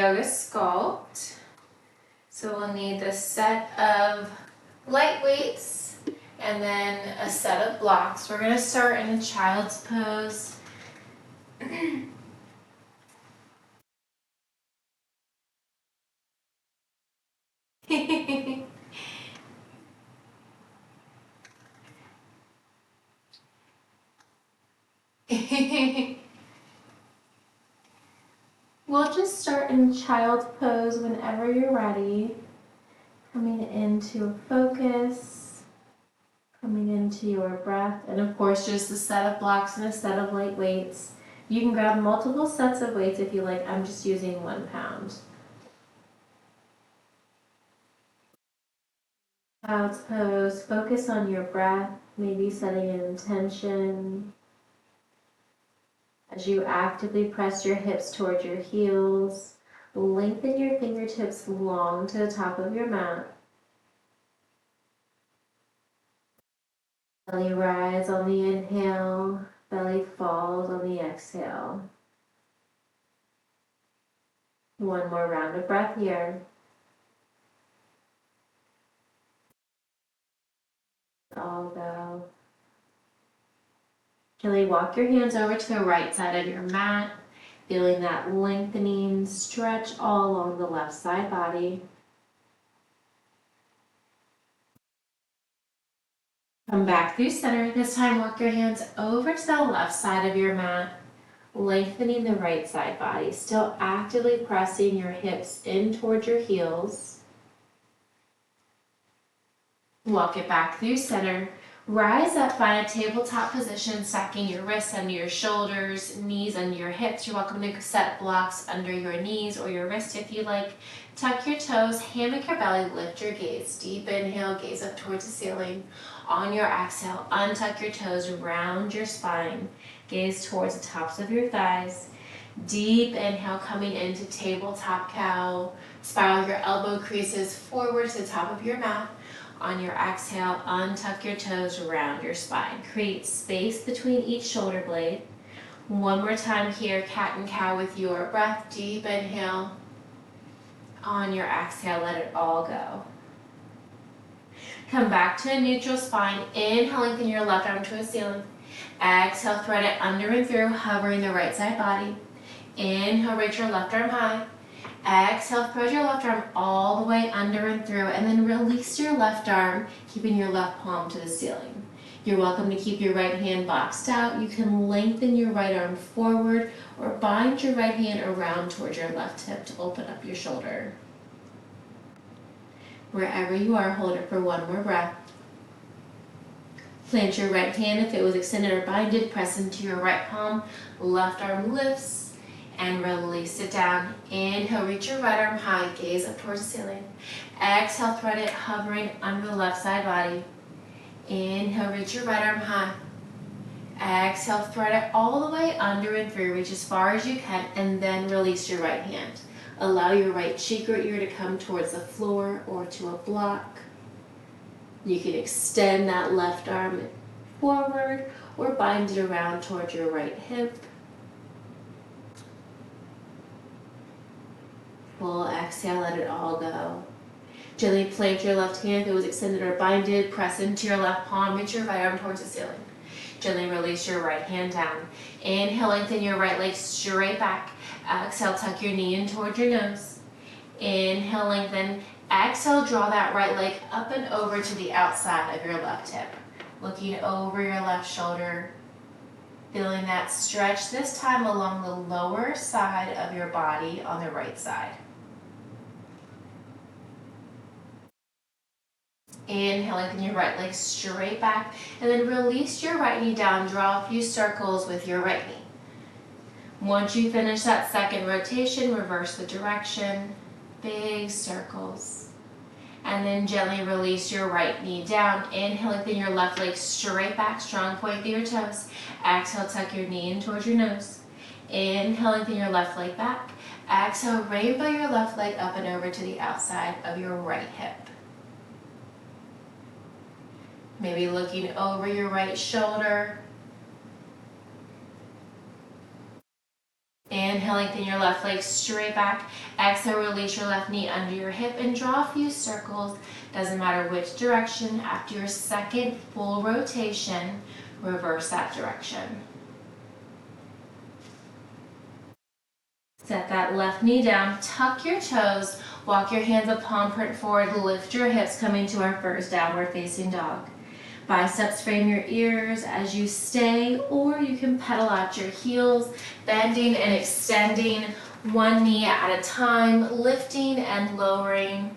Yoga Sculpt. So we'll need a set of light weights and then a set of blocks. We're going to start in a child's pose. We'll just start in child's pose whenever you're ready. Coming into a focus, coming into your breath, and of course just a set of blocks and a set of light weights. You can grab multiple sets of weights if you like. I'm just using 1 pound. Child's pose, focus on your breath, maybe setting an intention as you actively press your hips towards your heels. Lengthen your fingertips long to the top of your mat. Belly rise on the inhale, belly falls on the exhale. One more round of breath here. All go. Gently walk your hands over to the right side of your mat, feeling that lengthening stretch all along the left side body. Come back through center. This time walk your hands over to the left side of your mat, lengthening the right side body, still actively pressing your hips in towards your heels. Walk it back through center. Rise up, find a tabletop position, stacking your wrists under your shoulders, knees under your hips. You're welcome to set blocks under your knees or your wrist if you like. Tuck your toes, hammock your belly, lift your gaze. Deep inhale, gaze up towards the ceiling. On your exhale, untuck your toes, round your spine. Gaze towards the tops of your thighs. Deep inhale, coming into tabletop cow. Spiral your elbow creases forward to the top of your mat. On your exhale, untuck your toes, round your spine. Create space between each shoulder blade. One more time here, cat and cow with your breath. Deep inhale. On your exhale, let it all go. Come back to a neutral spine. Inhale, lengthen your left arm to a ceiling. Exhale, thread it under and through, hovering the right side body. Inhale, reach your left arm high. Exhale, thread your left arm all the way under and through, and then release your left arm, keeping your left palm to the ceiling. You're welcome to keep your right hand boxed out. You can lengthen your right arm forward or bind your right hand around towards your left hip to open up your shoulder. Wherever you are, hold it for one more breath. Plant your right hand if it was extended or binded, press into your right palm, left arm lifts, and release it down. Inhale, reach your right arm high, gaze up towards the ceiling. Exhale, thread it, hovering under the left side body. Inhale, reach your right arm high. Exhale, thread it all the way under and through, reach as far as you can, and then release your right hand. Allow your right cheek or ear to come towards the floor or to a block. You can extend that left arm forward or bind it around towards your right hip. Full exhale, let it all go. Gently plant your left hand if it was extended or binded. Press into your left palm, reach your right arm towards the ceiling. Gently release your right hand down. Inhale, lengthen your right leg straight back. Exhale, tuck your knee in towards your nose. Inhale, lengthen. Exhale, draw that right leg up and over to the outside of your left hip. Looking over your left shoulder. Feeling that stretch, this time along the lower side of your body on the right side. Inhale, lengthen your right leg straight back, and then release your right knee down. Draw a few circles with your right knee. Once you finish that second rotation, reverse the direction. Big circles. And then gently release your right knee down. Inhale, lengthen your left leg straight back, strong point through your toes. Exhale, tuck your knee in towards your nose. Inhale, lengthen your left leg back. Exhale, rainbow your left leg up and over to the outside of your right hip. Maybe looking over your right shoulder. And Inhale, lengthen your left leg straight back. Exhale, release your left knee under your hip and draw a few circles. Doesn't matter which direction. After your second full rotation, reverse that direction. Set that left knee down, tuck your toes, walk your hands up, palm print forward, lift your hips, coming to our first downward facing dog. Biceps frame your ears as you stay, or you can pedal out your heels, bending and extending one knee at a time, lifting and lowering.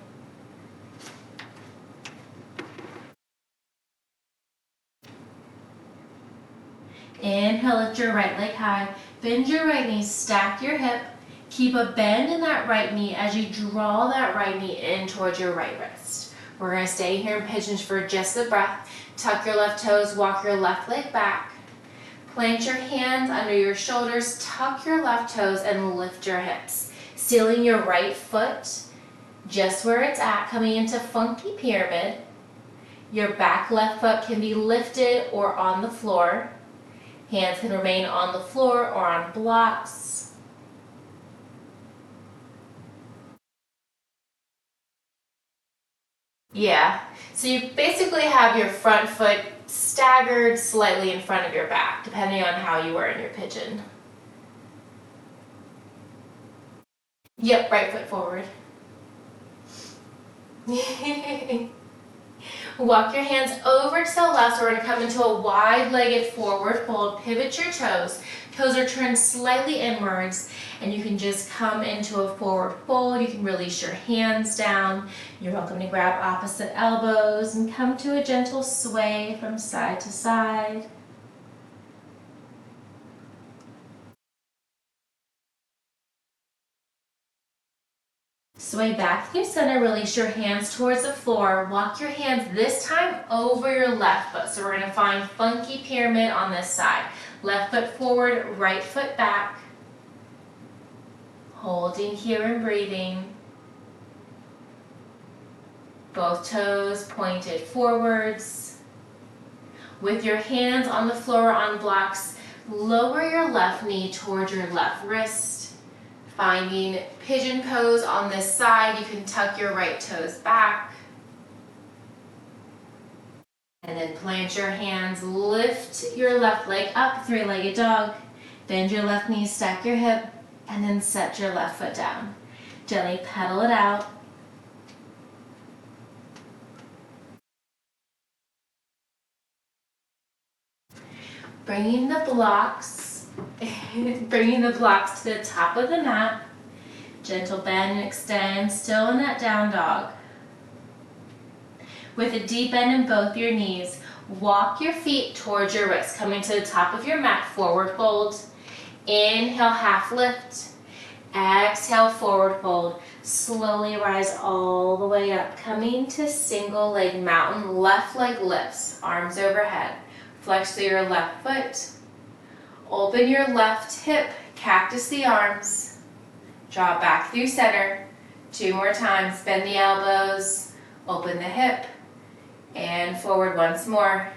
Inhale, lift your right leg high, bend your right knee, stack your hip, keep a bend in that right knee as you draw that right knee in towards your right wrist. We're going to stay here in pigeons for just a breath. Tuck your left toes, walk your left leg back. Plant your hands under your shoulders, tuck your left toes, and lift your hips. Sealing your right foot just where it's at, coming into funky pyramid. Your back left foot can be lifted or on the floor. Hands can remain on the floor or on blocks. Yeah, so you basically have your front foot staggered slightly in front of your back, depending on how you were in your pigeon. Yep, right foot forward. Walk your hands over to the left, so we're going to come into a wide-legged forward fold. Pivot your toes. Toes are turned slightly inwards, and you can just come into a forward fold. You can release your hands down. You're welcome to grab opposite elbows and come to a gentle sway from side to side. Sway back through center, release your hands towards the floor. Walk your hands this time over your left foot. So we're going to find funky pyramid on this side. Left foot forward, right foot back. Holding here and breathing. Both toes pointed forwards. With your hands on the floor on blocks, lower your left knee towards your left wrist. Finding pigeon pose on this side, you can tuck your right toes back. And then plant your hands, lift your left leg up, three-legged dog. Bend your left knee, stack your hip, and then set your left foot down. Gently pedal it out. Bringing the blocks to the top of the mat. Gentle bend and extend, still in that down dog. With a deep bend in both your knees, walk your feet towards your wrists, coming to the top of your mat, forward fold. Inhale, half lift. Exhale, forward fold. Slowly rise all the way up, coming to single leg mountain. Left leg lifts, arms overhead. Flex through your left foot. Open your left hip, cactus the arms. Draw back through center. 2 more times. Bend the elbows, open the hip, and forward once more.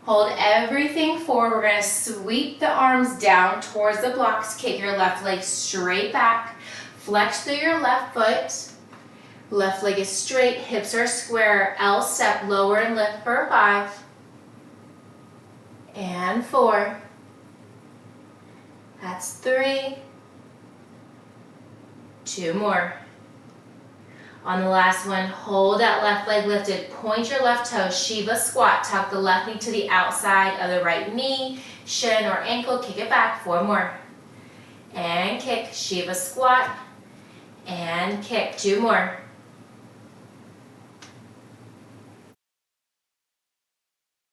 Hold everything forward. We're going to sweep the arms down towards the blocks. Kick your left leg straight back. Flex through your left foot. Left leg is straight, hips are square. L step, lower and lift for 5. And 4. That's 3. 2 more. On the last one, hold that left leg lifted. Point your left toe, Shiva squat. Tuck the left knee to the outside of the right knee, shin or ankle. Kick it back. 4 more. And kick, Shiva squat. And kick. 2 more.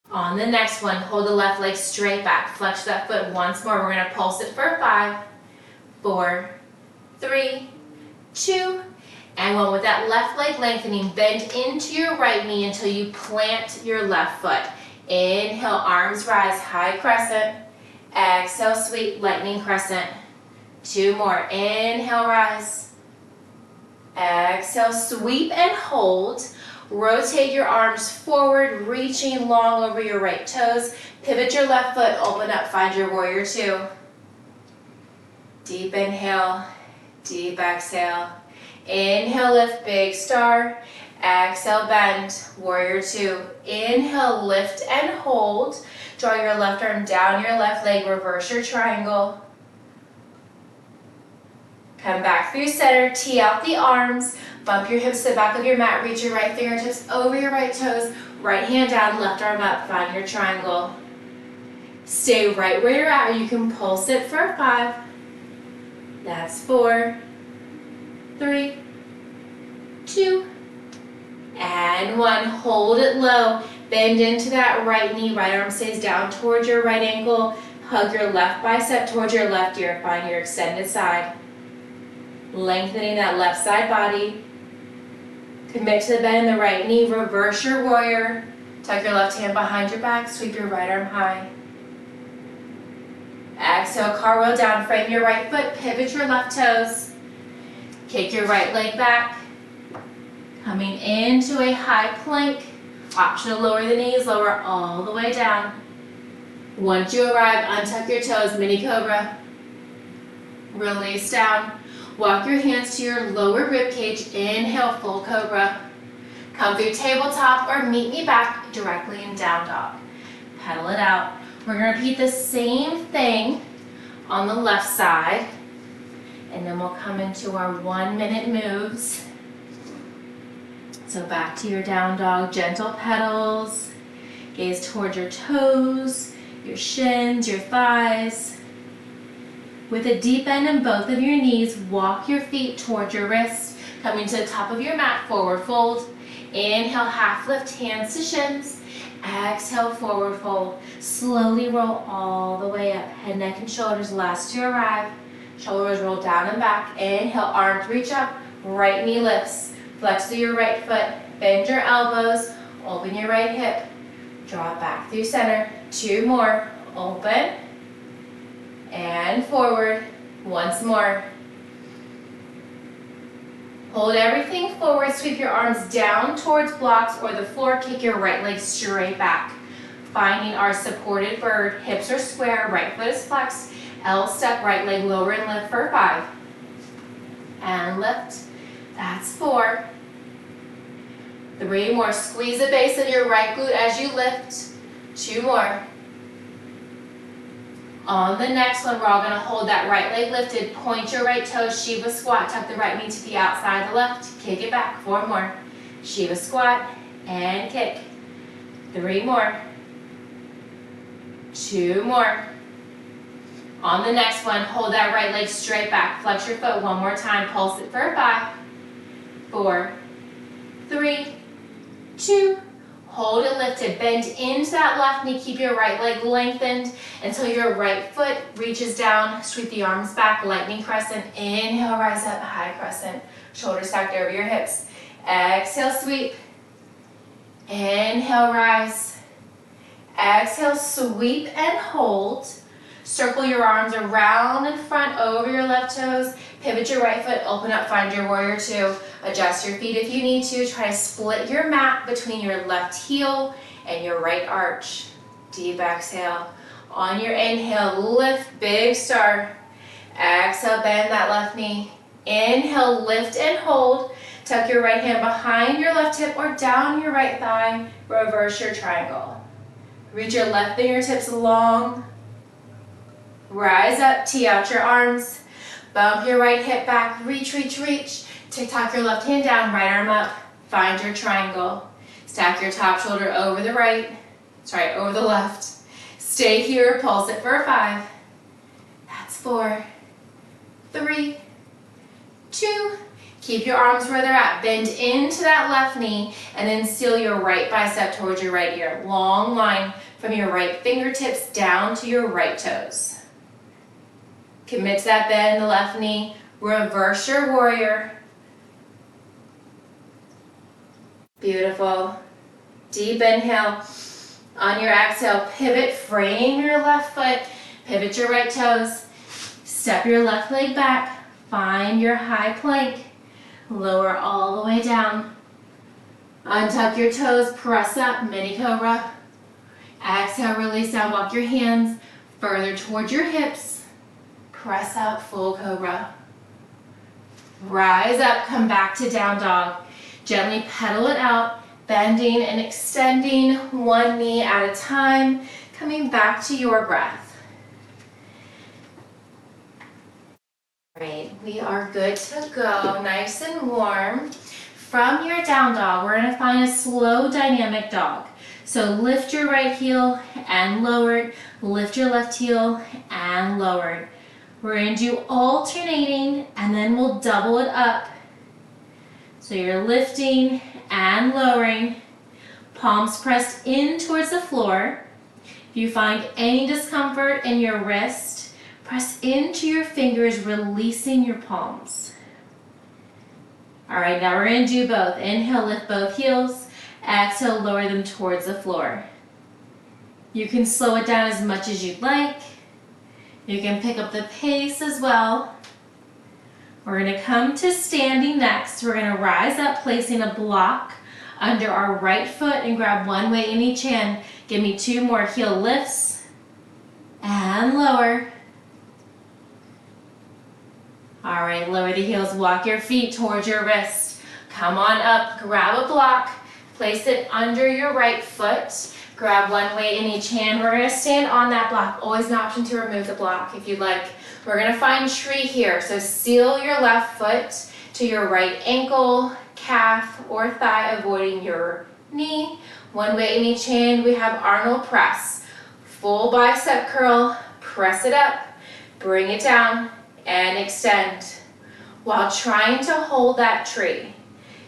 On the next one, hold the left leg straight back. Flex that foot once more. We're going to pulse it for 5, 4, 3, 2, and 1. With that left leg lengthening, bend into your right knee until you plant your left foot. Inhale, arms rise, high crescent. Exhale, sweep, lightning crescent. 2 more. Inhale, rise. Exhale, sweep and hold. Rotate your arms forward, reaching long over your right toes. Pivot your left foot, open up, find your warrior 2. Deep inhale, deep exhale. Inhale, lift, big star. Exhale, bend, warrior two. Inhale, lift and hold. Draw your left arm down your left leg, reverse your triangle. Come back through center, tee out the arms, bump your hips to the back of your mat, reach your right fingertips over your right toes, right hand down, left arm up, find your triangle. Stay right where you're at, or you can pulse it for 5. That's 4, 3, 2, and 1. Hold it low. Bend into that right knee. Right arm stays down towards your right ankle. Hug your left bicep towards your left ear. Find your extended side. Lengthening that left side body. Commit to the bend in the right knee. Reverse your warrior. Tuck your left hand behind your back. Sweep your right arm high. Exhale, cartwheel down. Frame your right foot. Pivot your left toes. Kick your right leg back. Coming into a high plank. Option to lower the knees. Lower all the way down. Once you arrive, untuck your toes. Mini cobra. Release down. Walk your hands to your lower rib cage. Inhale, full cobra. Come through tabletop or meet me back directly in down dog. Pedal it out. We're going to repeat the same thing on the left side. And then we'll come into our 1-minute moves. So back to your down dog, gentle pedals. Gaze towards your toes, your shins, your thighs. With a deep bend in both of your knees, walk your feet towards your wrists, coming to the top of your mat, forward fold. Inhale, half lift, hands to shins. Exhale, forward fold. Slowly roll all the way up. Head, neck, and shoulders last to arrive. Shoulders roll down and back. Inhale, arms reach up. Right knee lifts. Flex through your right foot. Bend your elbows. Open your right hip. Draw it back through center. 2 more. Open. And forward. Once more. Hold everything forward. Sweep your arms down towards blocks or the floor. Kick your right leg straight back. Finding our supported bird. Hips are square. Right foot is flexed. L step. Right leg lower and lift for 5. And lift. That's 4. 3 more. Squeeze the base of your right glute as you lift. 2 more. On the next one, we're all going to hold that right leg lifted. Point your right toes. Shiva squat. Tuck the right knee to the outside of the left. Kick it back. 4 more. Shiva squat and kick. 3 more. 2 more. On the next one, hold that right leg straight back. Flex your foot 1 more time. Pulse it for 5, 4, 3, 2. Hold it lifted. Bend into that left knee. Keep your right leg lengthened until your right foot reaches down. Sweep the arms back. Lightning crescent. Inhale, rise up. High crescent. Shoulders stacked over your hips. Exhale, sweep. Inhale, rise. Exhale, sweep and hold. Circle your arms around and front over your left toes. Pivot your right foot, open up, find your warrior two. Adjust your feet if you need to. Try to split your mat between your left heel and your right arch. Deep exhale. On your inhale, lift, big star. Exhale, bend that left knee. Inhale, lift and hold. Tuck your right hand behind your left hip or down your right thigh. Reverse your triangle. Reach your left fingertips long. Rise up, tee out your arms. Bump your right hip back, reach, reach, reach. Tuck your left hand down, right arm up. Find your triangle. Stack your top shoulder over the over the left. Stay here, pulse it for 5. That's 4, 3, 2. Keep your arms where they're at. Bend into that left knee and then seal your right bicep towards your right ear. Long line from your right fingertips down to your right toes. Commit to that bend in the left knee. Reverse your warrior. Beautiful. Deep inhale. On your exhale, pivot, frame your left foot. Pivot your right toes. Step your left leg back. Find your high plank. Lower all the way down. Untuck your toes. Press up. Mini cobra. Exhale, release down. Walk your hands further towards your hips. press out, full cobra. Rise up, come back to down dog. Gently pedal it out, bending and extending one knee at a time, coming back to your breath. All right, we are good to go, nice and warm. From your down dog, we're gonna find a slow dynamic dog. So lift your right heel and lower it, lift your left heel and lower it. We're gonna do alternating and then we'll double it up. So you're lifting and lowering, palms pressed in towards the floor. If you find any discomfort in your wrist, press into your fingers, releasing your palms. All right, now we're gonna do both. Inhale, lift both heels. Exhale, lower them towards the floor. You can slow it down as much as you'd like. You can pick up the pace as well. We're gonna come to standing next. We're gonna rise up, placing a block under our right foot and grab one weight in each hand. Give me 2 more heel lifts and lower. All right, lower the heels, walk your feet towards your wrist. Come on up, grab a block, place it under your right foot. Grab one weight in each hand. We're gonna stand on that block. Always an option to remove the block if you'd like. We're gonna find tree here. So seal your left foot to your right ankle, calf, or thigh, avoiding your knee. One weight in each hand. We have Arnold press. Full bicep curl, press it up, bring it down, and extend while trying to hold that tree.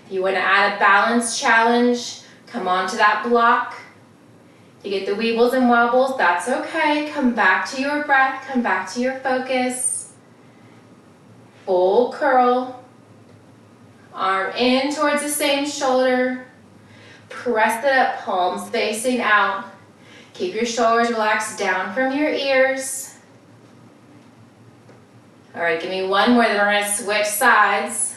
If you want to add a balance challenge, come onto that block. If you get the weebles and wobbles, that's okay. Come back to your breath, come back to your focus. Full curl, arm in towards the same shoulder. Press it up, palms facing out. Keep your shoulders relaxed down from your ears. All right, give me one more, then we're gonna switch sides.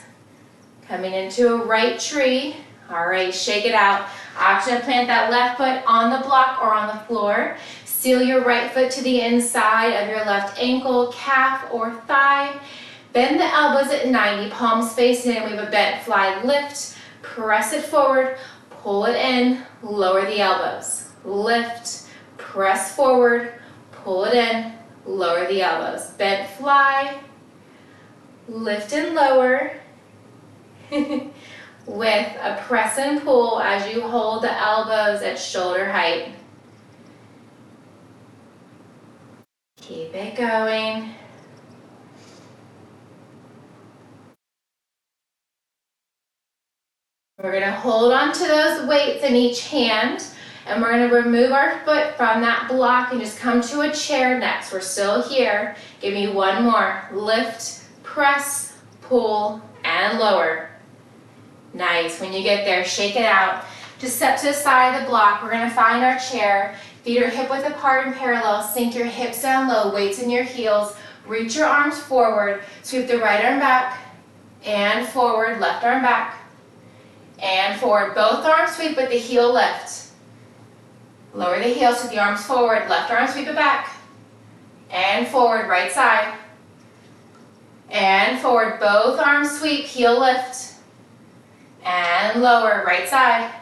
Coming into a right tree. All right, shake it out. Option to plant that left foot on the block or on the floor. Seal your right foot to the inside of your left ankle, calf, or thigh. Bend the elbows at 90, palms facing in. We have a bent fly lift. Press it forward, pull it in, lower the elbows. Lift, press forward, pull it in, lower the elbows. Bent fly, lift and lower. With a press and pull as you hold the elbows at shoulder height. Keep it going. We're going to hold on to those weights in each hand, and we're going to remove our foot from that block and just come to a chair next. We're still here. Give me one more. Lift, press, pull, and lower. Nice. When you get there, shake it out. Just step to the side of the block. We're going to find our chair. Feet are hip width apart and parallel. Sink your hips down low, weights in your heels. Reach your arms forward. Sweep the right arm back and forward. Left arm back and forward. Both arms sweep with the heel lift. Lower the heel, sweep the arms forward. Left arm sweep it back and forward. Right side and forward. Both arms sweep, heel lift. And lower, right side.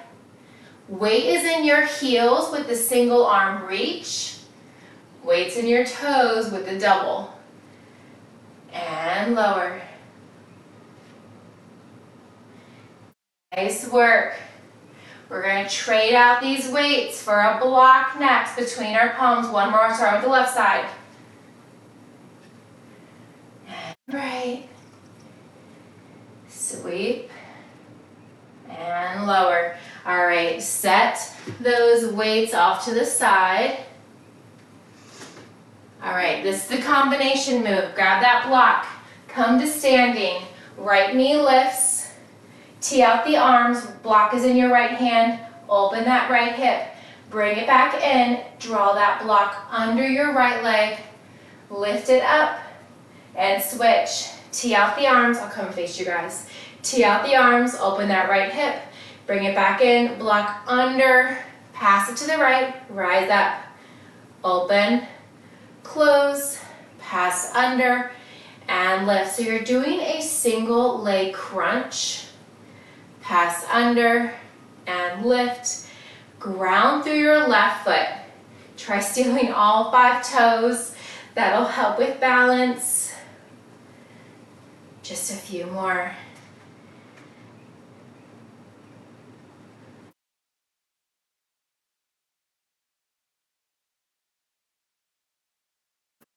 Weight is in your heels with the single arm reach. Weight's in your toes with the double. And lower. Nice work. We're going to trade out these weights for a block next between our palms. One more, start with the left side. And right. Sweep. And lower. All right, set those weights off to the side. All right, this is the combination move. Grab that block, come to standing. Right knee lifts, tee out the arms, block is in your right hand, open that right hip. Bring it back in, draw that block under your right leg, lift it up, and switch. Tee out the arms, I'll come face you guys. Tee out the arms, open that right hip, bring it back in, block under, pass it to the right, rise up, open, close, pass under, and lift. So you're doing a single leg crunch, pass under, and lift. Ground through your left foot. Try stealing all 5 toes. That'll help with balance. Just a few more.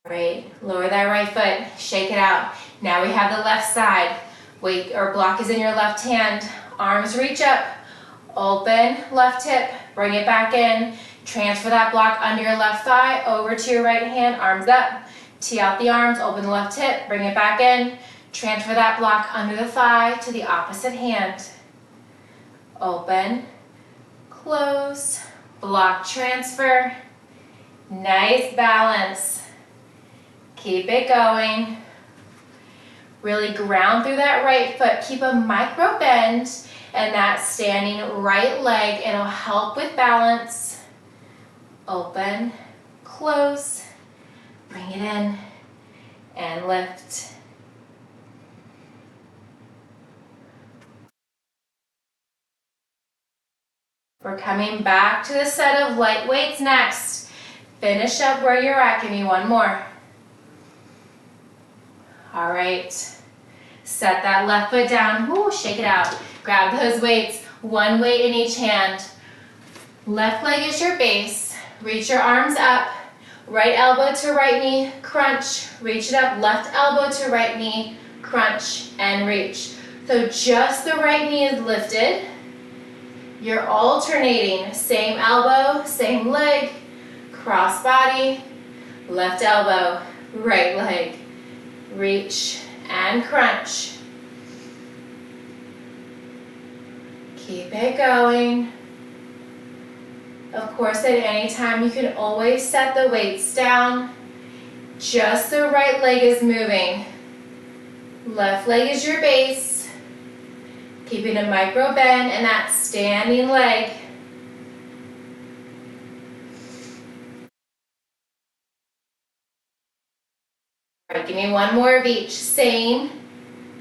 Right, lower that right foot, shake it out. Now we have the left side. Weight or block is in your left hand. Arms reach up, open left hip, bring it back in. Transfer that block under your left thigh, over to your right hand, arms up. Tee out the arms, open the left hip, bring it back in. Transfer that block under the thigh to the opposite hand. Open, close, block transfer. Nice balance. Keep it going. Really ground through that right foot. Keep a micro bend and that standing right leg. It'll help with balance. Open, close, bring it in, and lift. We're coming back to the set of light weights next. Finish up where you're at. Give me one more. All right. Set that left foot down. Woo, shake it out. Grab those weights. One weight in each hand. Left leg is your base. Reach your arms up. Right elbow to right knee, crunch. Reach it up. Left elbow to right knee, crunch, and reach. So just the right knee is lifted. You're alternating. Same elbow, same leg. Cross body, left elbow, right leg. Reach and crunch. Keep it going. Of course, at any time, you can always set the weights down. Just the right leg is moving. Left leg is your base. Keeping a micro bend and that standing leg. All right, give me one more of each. Same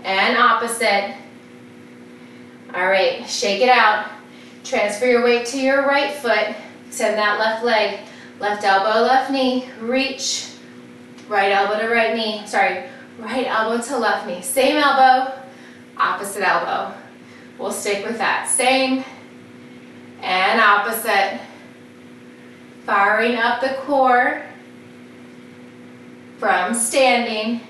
and opposite. All right, shake it out. Transfer your weight to your right foot. Extend that left leg. Left elbow, left knee. Reach. Right elbow to right knee. Sorry, right elbow to left knee. Same elbow, opposite elbow. We'll stick with that. Same and opposite. Firing up the core from standing.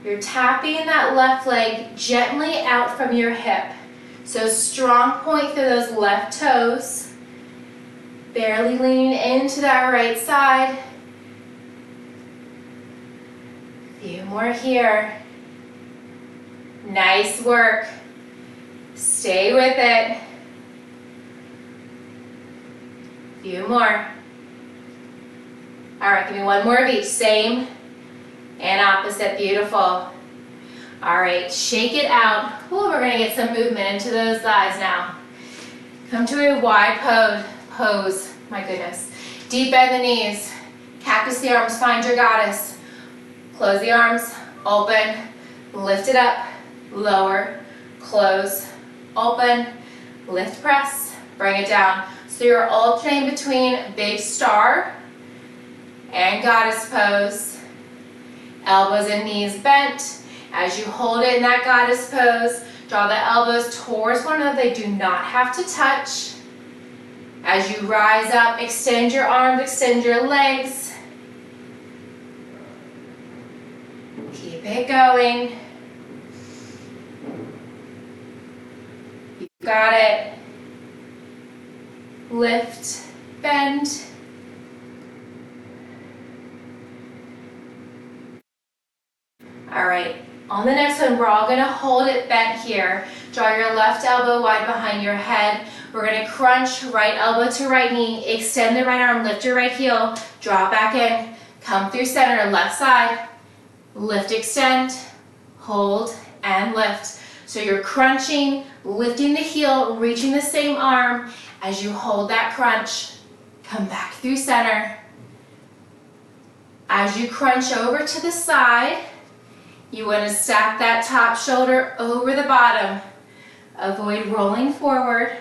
You're tapping that left leg gently out from your hip. So strong point through those left toes. Barely leaning into that right side. Few more here. Nice work. Stay with it. Few more. All right, give me one more of each. Same and opposite. Beautiful. All right, shake it out. Ooh, we're gonna get some movement into those thighs now. Come to a wide pose. My goodness. Deep bend the knees. Cactus the arms, find your goddess. Close the arms, open, lift it up, lower, close, open, lift, press, bring it down. So you're alternating between big star and goddess pose. Elbows and knees bent. As you hold it in that goddess pose, draw the elbows towards one another. They do not have to touch. As you rise up, extend your arms, extend your legs. Keep it going. You got it. Lift, bend. All right, on the next one, we're all gonna hold it bent here. Draw your left elbow wide behind your head. We're gonna crunch right elbow to right knee, extend the right arm, lift your right heel, draw it back in, come through center, left side, lift, extend, hold, and lift. So you're crunching, lifting the heel, reaching the same arm. As you hold that crunch, come back through center, As you crunch over to the side, you want to stack that top shoulder over the bottom. Avoid rolling forward.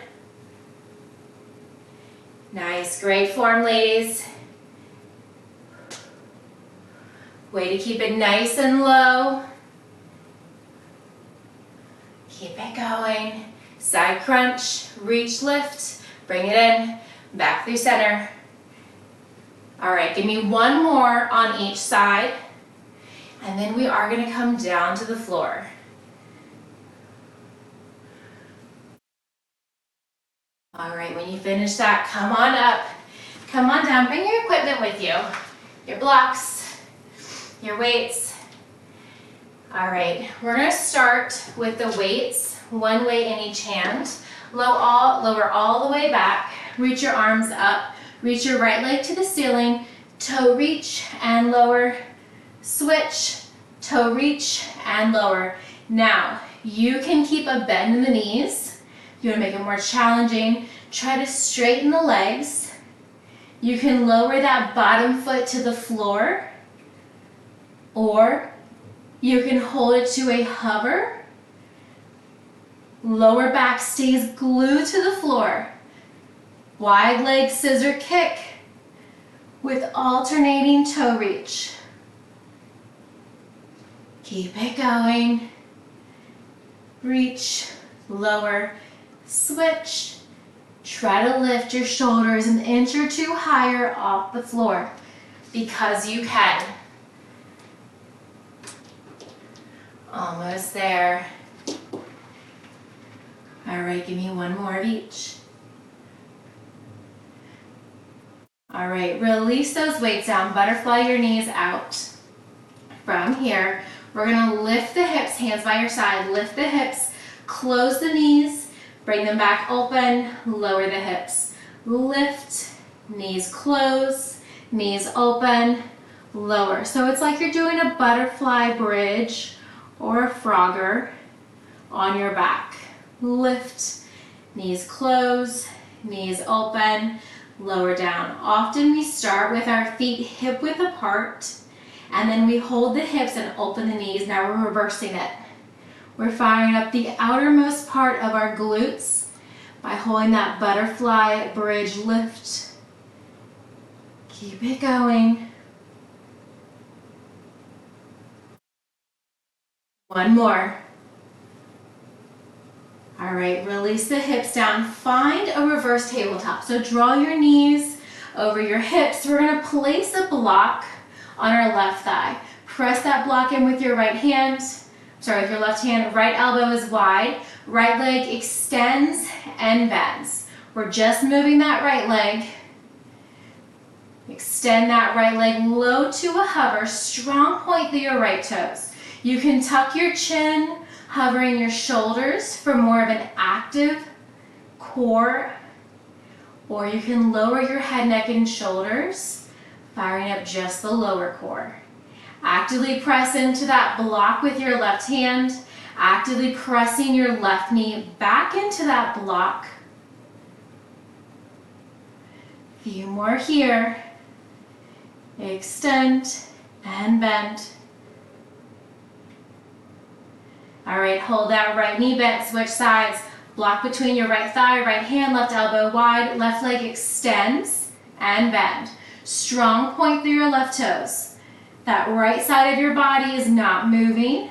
Nice, great form, ladies. Way to keep it nice and low. Keep it going. Side crunch, reach, lift, bring it in, back through center. All right, give me one more on each side, and then we are gonna come down to the floor. All right, when you finish that, come on up, come on down, bring your equipment with you, your blocks, your weights. All right, we're gonna start with the weights, one weight in each hand. Lower all the way back, reach your arms up, reach your right leg to the ceiling, toe reach and lower, switch, toe reach and lower. Now, you can keep a bend in the knees. You wanna make it more challenging, try to straighten the legs. You can lower that bottom foot to the floor, or you can hold it to a hover. Lower back stays glued to the floor. Wide leg scissor kick with alternating toe reach. Keep it going. Reach, lower, switch. Try to lift your shoulders an inch or two higher off the floor because you can. Almost there. All right, give me one more of each. All right, release those weights down. Butterfly your knees out. From here, we're gonna lift the hips, hands by your side. Lift the hips, close the knees, bring them back open, lower the hips. Lift, knees close, knees open, lower. So it's like you're doing a butterfly bridge or a frogger on your back. Lift, knees close, knees open, lower down. Often we start with our feet hip width apart, and then we hold the hips and open the knees. Now we're reversing it. We're firing up the outermost part of our glutes by holding that butterfly bridge lift. Keep it going. One more. All right, release the hips down. Find a reverse tabletop. So draw your knees over your hips. We're gonna place a block on our left thigh. Press that block in with your right hand. Sorry, with your left hand. Right elbow is wide. Right leg extends and bends. We're just moving that right leg. Extend that right leg low to a hover. Strong point through your right toes. You can tuck your chin, hovering your shoulders for more of an active core, or you can lower your head, neck, and shoulders, firing up just the lower core. Actively press into that block with your left hand, actively pressing your left knee back into that block. Few more here. Extend and bend. All right, hold that right knee bent, switch sides. Block between your right thigh, right hand, left elbow wide, left leg extends and bend. Strong point through your left toes. That right side of your body is not moving.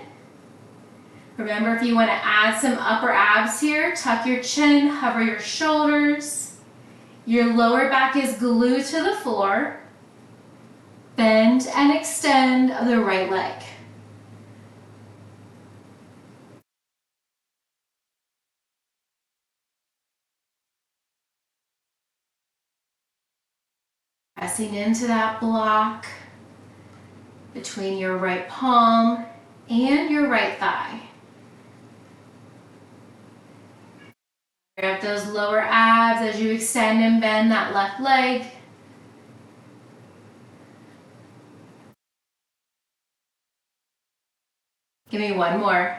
Remember, if you want to add some upper abs here, tuck your chin, hover your shoulders. Your lower back is glued to the floor. Bend and extend the right leg. Pressing into that block between your right palm and your right thigh. Grab those lower abs as you extend and bend that left leg. Give me one more.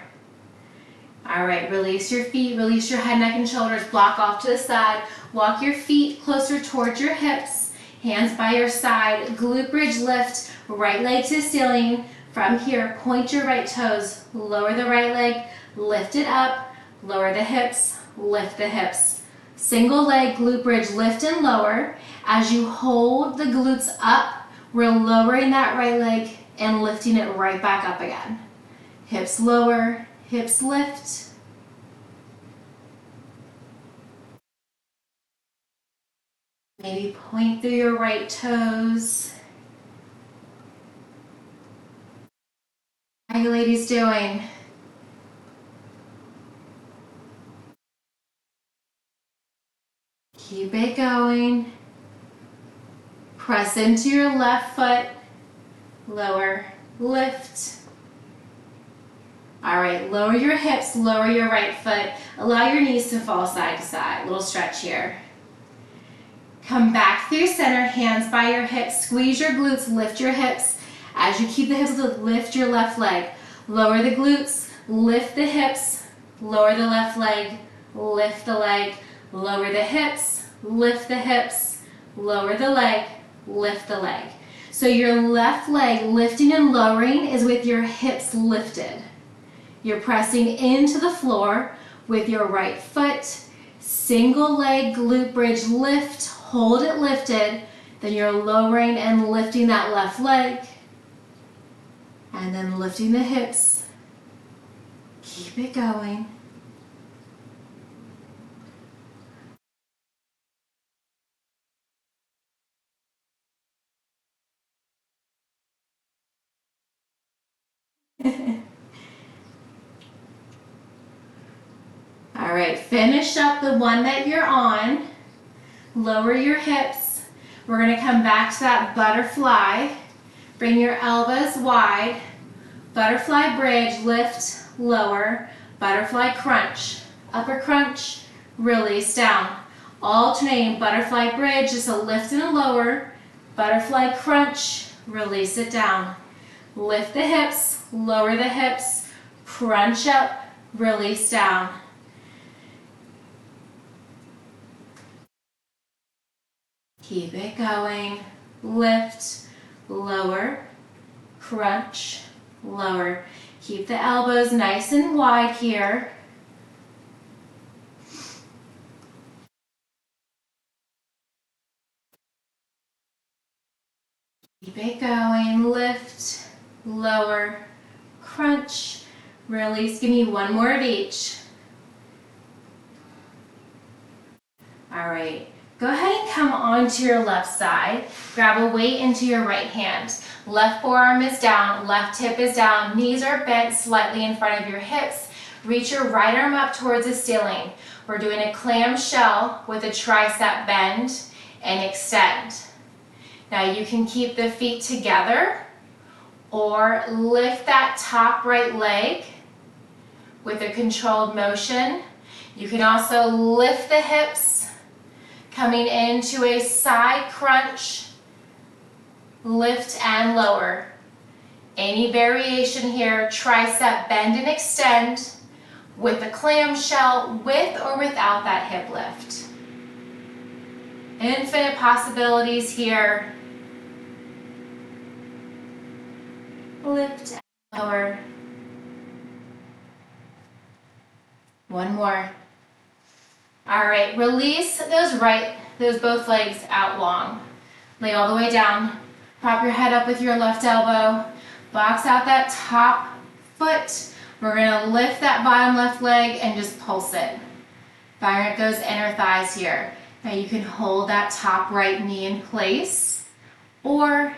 All right, release your feet, release your head, neck, and shoulders. Block off to the side. Walk your feet closer towards your hips. Hands by your side, glute bridge lift, right leg to the ceiling. From here, point your right toes, lower the right leg, lift it up, lower the hips, lift the hips. Single leg glute bridge lift and lower. As you hold the glutes up, we're lowering that right leg and lifting it right back up again. Hips lower, hips lift. Maybe point through your right toes. How are you ladies doing? Keep it going. Press into your left foot. Lower, lift. All right, lower your hips, lower your right foot. Allow your knees to fall side to side. Little stretch here. Come back through center, hands by your hips. Squeeze your glutes, lift your hips. As you keep the hips lifted, lift your left leg. Lower the glutes, lift the hips, lower the left leg, lift the leg, lower the hips, lift the hips, lower the leg, lift the leg. So your left leg lifting and lowering is with your hips lifted. You're pressing into the floor with your right foot. Single leg glute bridge lift, hold it lifted. Then you're lowering and lifting that left leg. And then lifting the hips. Keep it going. All right, finish up the one that you're on. Lower your hips. We're going to come back to that butterfly. Bring your elbows wide. Butterfly bridge, lift, lower. Butterfly crunch. Upper crunch, release down. Alternating butterfly bridge, just a lift and a lower. Butterfly crunch, release it down. Lift the hips, lower the hips, crunch up, release down. Keep it going. Lift, lower, crunch, lower. Keep the elbows nice and wide here. Keep it going. Lift, lower, crunch, release. Give me one more of each. All right. Go ahead and come onto your left side. Grab a weight into your right hand. Left forearm is down, left hip is down, knees are bent slightly in front of your hips. Reach your right arm up towards the ceiling. We're doing a clamshell with a tricep bend and extend. Now you can keep the feet together or lift that top right leg with a controlled motion. You can also lift the hips, coming into a side crunch, lift and lower. Any variation here, tricep bend and extend with the clamshell with or without that hip lift. Infinite possibilities here. Lift and lower. One more. All right, release those both legs out long. Lay all the way down. Prop your head up with your left elbow. Box out that top foot. We're gonna lift that bottom left leg and just pulse it. Fire up those inner thighs here. Now you can hold that top right knee in place, or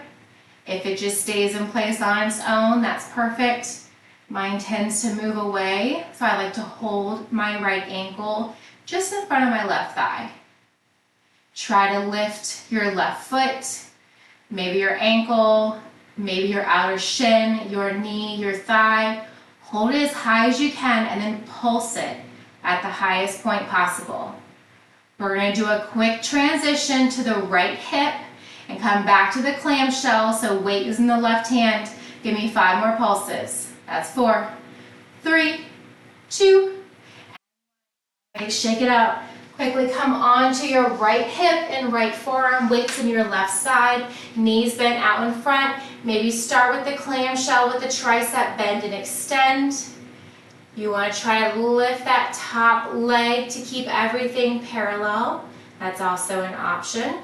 if it just stays in place on its own, that's perfect. Mine tends to move away, so I like to hold my right ankle just in front of my left thigh. Try to lift your left foot, maybe your ankle, maybe your outer shin, your knee, your thigh. Hold it as high as you can and then pulse it at the highest point possible. We're going to do a quick transition to the right hip and come back to the clamshell, so weight is in the left hand. Give me 5 more pulses. That's 4, 3, 2. Shake it out. Quickly come onto your right hip and right forearm, weights in your left side, knees bent out in front. Maybe start with the clamshell with the tricep, bend and extend. You want to try to lift that top leg to keep everything parallel. That's also an option.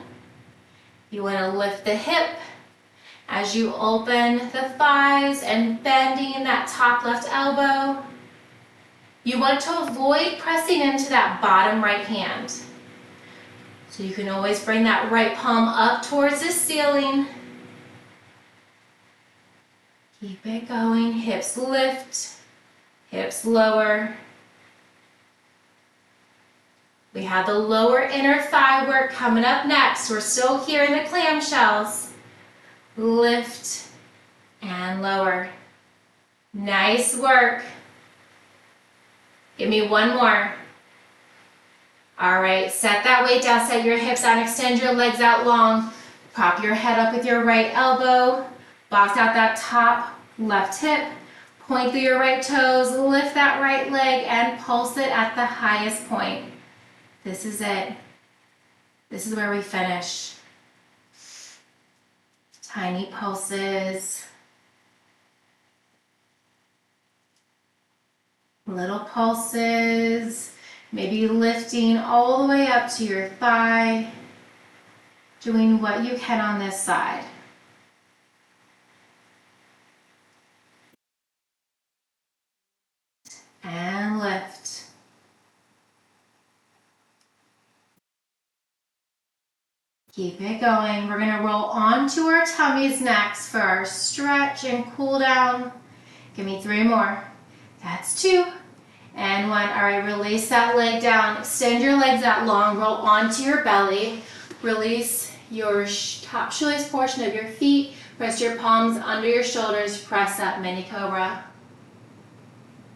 You want to lift the hip as you open the thighs and bending that top left elbow. You want to avoid pressing into that bottom right hand. So you can always bring that right palm up towards the ceiling. Keep it going, hips lift, hips lower. We have the lower inner thigh work coming up next. We're still here in the clamshells. Lift and lower. Nice work. Give me one more. All right, set that weight down, set your hips down, extend your legs out long. Prop your head up with your right elbow. Box out that top left hip. Point through your right toes, lift that right leg and pulse it at the highest point. This is it. This is where we finish. Tiny pulses. Little pulses, maybe lifting all the way up to your thigh, doing what you can on this side. And lift. Keep it going. We're going to roll onto our tummies next for our stretch and cool down. Give me 3 more. That's 2. And 1. All right, release that leg down. Extend your legs out long. Roll onto your belly. Release your top shoelace portion of your feet. Press your palms under your shoulders. Press up, mini cobra.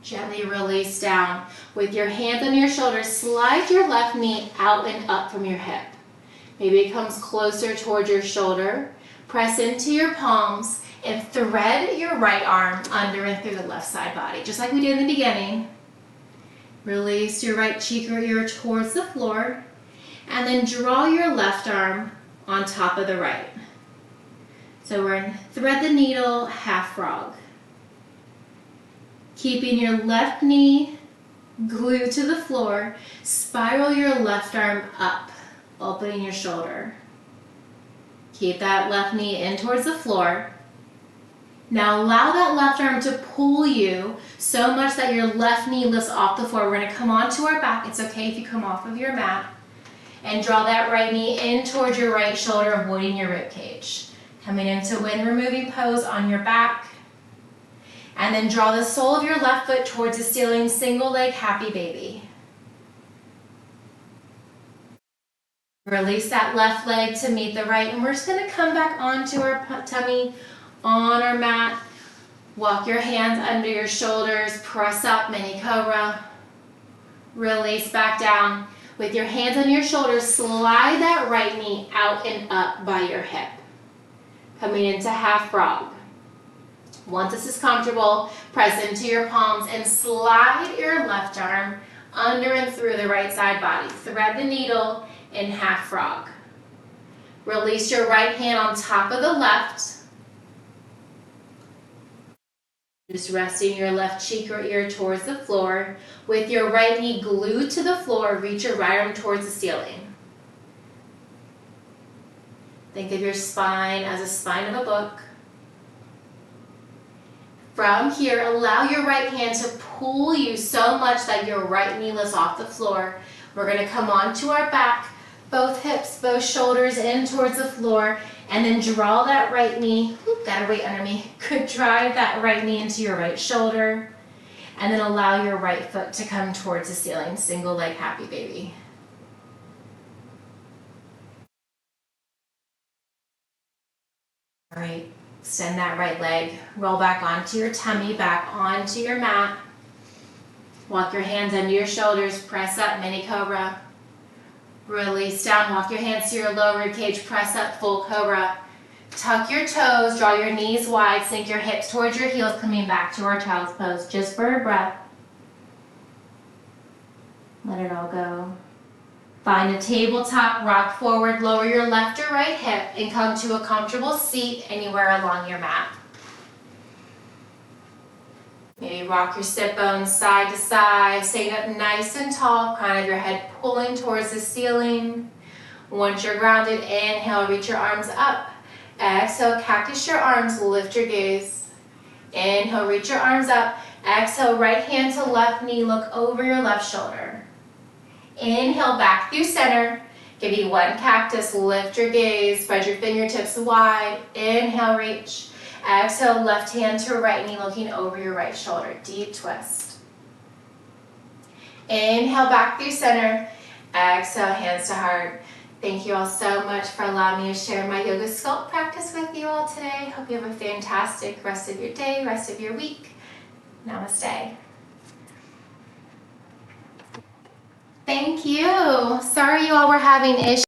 Gently release down. With your hands on your shoulders, slide your left knee out and up from your hip. Maybe it comes closer towards your shoulder. Press into your palms and thread your right arm under and through the left side body, just like we did in the beginning. Release your right cheek or ear towards the floor, and then draw your left arm on top of the right. So we're in thread the needle, half frog. Keeping your left knee glued to the floor, spiral your left arm up, opening your shoulder. Keep that left knee in towards the floor. Now allow that left arm to pull you so much that your left knee lifts off the floor. We're going to come onto our back. It's okay if you come off of your mat. And draw that right knee in towards your right shoulder, avoiding your rib cage. Coming into wind removing pose on your back. And then draw the sole of your left foot towards the ceiling, single leg happy baby. Release that left leg to meet the right, and we're just going to come back onto our tummy on our mat. Walk your hands under your shoulders, press up, mini cobra. Release back down. With your hands on your shoulders, slide that right knee out and up by your hip. Coming into half frog. Once this is comfortable, press into your palms and slide your left arm under and through the right side body. Thread the needle in half frog. Release your right hand on top of the left. Just resting your left cheek or ear towards the floor. With your right knee glued to the floor, reach your right arm towards the ceiling. Think of your spine as a spine of a book. From here, allow your right hand to pull you so much that your right knee lifts off the floor. We're going to come onto our back, both hips, both shoulders in towards the floor, and then draw that right knee, got a weight under me, could drive that right knee into your right shoulder, and then allow your right foot to come towards the ceiling, single leg happy baby. All right, extend that right leg, roll back onto your tummy, back onto your mat. Walk your hands under your shoulders, press up, mini cobra. Release down, walk your hands to your lower rib cage, press up, full cobra. Tuck your toes, draw your knees wide, sink your hips towards your heels, coming back to our child's pose, just for a breath. Let it all go. Find a tabletop, rock forward, lower your left or right hip, and come to a comfortable seat anywhere along your mat. Maybe rock your sit bones side to side, staying up nice and tall, crown of your head pulling towards the ceiling. Once you're grounded, inhale, reach your arms up. Exhale, cactus your arms, lift your gaze. Inhale, reach your arms up. Exhale, right hand to left knee, look over your left shoulder. Inhale, back through center. Give you one cactus, lift your gaze, spread your fingertips wide. Inhale, reach. Exhale, left hand to right knee, looking over your right shoulder. Deep twist. Inhale, back through center. Exhale, hands to heart. Thank you all so much for allowing me to share my Yoga Sculpt practice with you all today. Hope you have a fantastic rest of your day, rest of your week. Namaste. Thank you. Sorry you all were having issues.